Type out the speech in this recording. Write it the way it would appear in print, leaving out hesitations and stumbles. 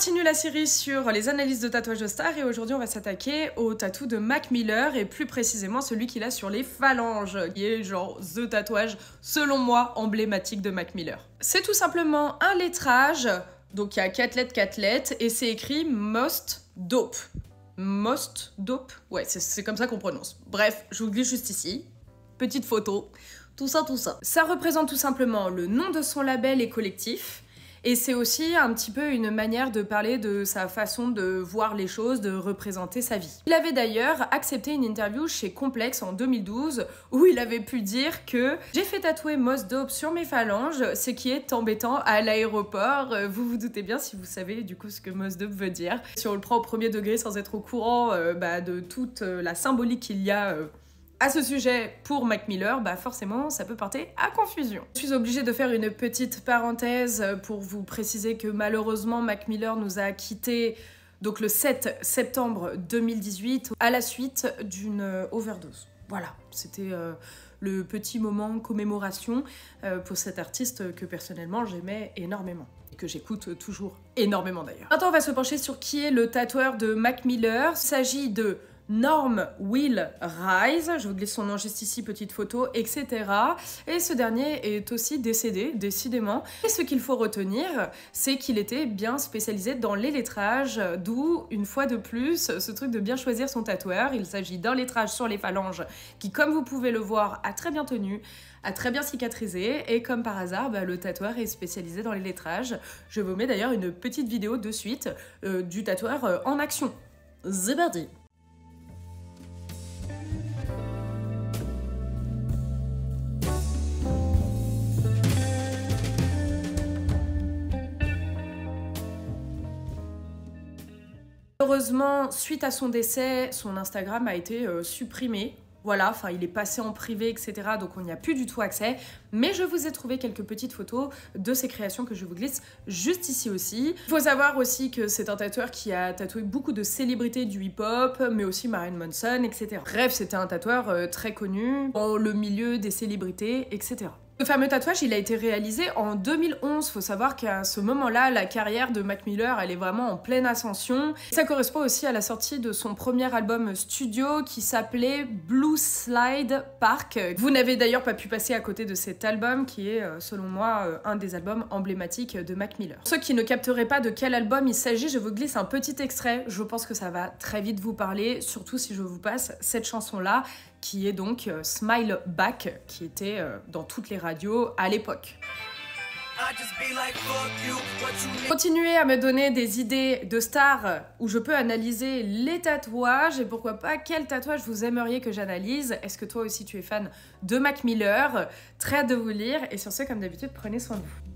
continue la série sur les analyses de tatouages de stars et aujourd'hui on va s'attaquer au tatou de Mac Miller et plus précisément celui qu'il a sur les phalanges, qui est genre the tatouage selon moi emblématique de Mac Miller. C'est tout simplement un lettrage, donc il y a 4 lettres et c'est écrit Most Dope. Most Dope? Ouais, c'est comme ça qu'on prononce. Bref, je vous le glisse juste ici. Petite photo, tout ça. Ça représente tout simplement le nom de son label et collectif. Et c'est aussi un petit peu une manière de parler de sa façon de voir les choses, de représenter sa vie. Il avait d'ailleurs accepté une interview chez Complex en 2012 où il avait pu dire que « J'ai fait tatouer Most Dope sur mes phalanges, ce qui est embêtant à l'aéroport. » Vous vous doutez bien si vous savez du coup ce que Most Dope veut dire. Si on le prend au premier degré sans être au courant de toute la symbolique qu'il y a à ce sujet pour Mac Miller, forcément ça peut porter à confusion. Je suis obligée de faire une petite parenthèse pour vous préciser que malheureusement Mac Miller nous a quittés donc le 7 septembre 2018 à la suite d'une overdose. Voilà, c'était le petit moment commémoration pour cet artiste que personnellement j'aimais énormément. Et que j'écoute toujours énormément d'ailleurs. Maintenant on va se pencher sur qui est le tatoueur de Mac Miller. Il s'agit de Norm Will Rise, je vous glisse son nom juste ici, petite photo, etc. Et ce dernier est aussi décédé, décidément. Et ce qu'il faut retenir, c'est qu'il était bien spécialisé dans les lettrages, d'où, une fois de plus, ce truc de bien choisir son tatoueur. Il s'agit d'un lettrage sur les phalanges qui, comme vous pouvez le voir, a très bien tenu, a très bien cicatrisé, et comme par hasard, le tatoueur est spécialisé dans les lettrages. Je vous mets d'ailleurs une petite vidéo de suite du tatoueur en action. C'est parti! Malheureusement, suite à son décès, son Instagram a été supprimé. Voilà, enfin il est passé en privé, etc. Donc on n'y a plus du tout accès. Mais je vous ai trouvé quelques petites photos de ses créations que je vous glisse juste ici aussi. Il faut savoir aussi que c'est un tatoueur qui a tatoué beaucoup de célébrités du hip-hop, mais aussi Marilyn Manson, etc. Bref, c'était un tatoueur très connu dans le milieu des célébrités, etc. Ce fameux tatouage, il a été réalisé en 2011. Faut savoir qu'à ce moment-là, la carrière de Mac Miller, elle est vraiment en pleine ascension. Ça correspond aussi à la sortie de son premier album studio qui s'appelait Blue Slide Park. Vous n'avez d'ailleurs pas pu passer à côté de cet album qui est, selon moi, un des albums emblématiques de Mac Miller. Pour ceux qui ne capteraient pas de quel album il s'agit, je vous glisse un petit extrait. Je pense que ça va très vite vous parler, surtout si je vous passe cette chanson-là, qui est donc Smile Back, qui était dans toutes les radios à l'époque. Continuez à me donner des idées de stars où je peux analyser les tatouages et pourquoi pas quel tatouage vous aimeriez que j'analyse. Est-ce que toi aussi tu es fan de Mac Miller? Très hâte de vous lire et sur ce, comme d'habitude, prenez soin de vous.